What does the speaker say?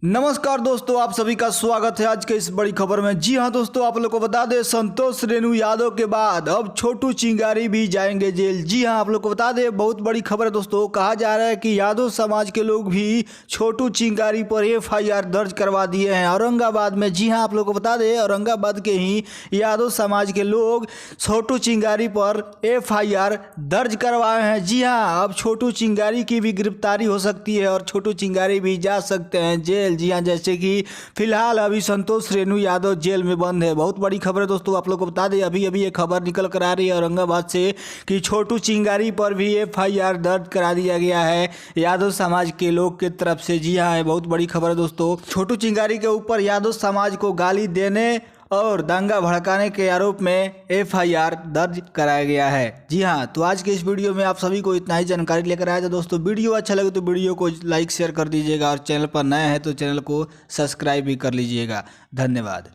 नमस्कार दोस्तों, आप सभी का स्वागत है आज के इस बड़ी खबर में। जी हां दोस्तों, आप लोग को बता दें, संतोष रेणु यादव के बाद अब छोटू चिंगारी भी जाएंगे जेल। जी हां, आप लोग को बता दें, बहुत बड़ी खबर है दोस्तों। कहा जा रहा है कि यादव समाज के लोग भी छोटू चिंगारी पर FIR दर्ज करवा दिए हैं औरंगाबाद में। जी हां, आप लोग को बता दें, औरंगाबाद के ही यादव समाज के लोग छोटू चिंगारी पर FIR दर्ज करवाए हैं। जी हां, अब छोटू चिंगारी की भी गिरफ्तारी हो सकती है और छोटू चिंगारी भी जा सकते हैं जेल। जी हाँ, जैसे कि फिलहाल अभी संतोष रेणु यादव जेल में बंद है। बहुत बड़ी खबर है दोस्तों, आप लोग को बता दें, अभी अभी ये खबर निकल कर आ रही है औरंगाबाद से कि छोटू चिंगारी पर भी FIR दर्ज करा दिया गया है यादव समाज के लोग की तरफ से। जी हाँ, बहुत बड़ी खबर है दोस्तों। छोटू चिंगारी के ऊपर यादव समाज को गाली देने और दंगा भड़काने के आरोप में FIR दर्ज कराया गया है। जी हाँ, तो आज के इस वीडियो में आप सभी को इतना ही जानकारी लेकर आया था दोस्तों। वीडियो अच्छा लगे तो वीडियो को लाइक शेयर कर दीजिएगा और चैनल पर नए हैं तो चैनल को सब्सक्राइब भी कर लीजिएगा। धन्यवाद।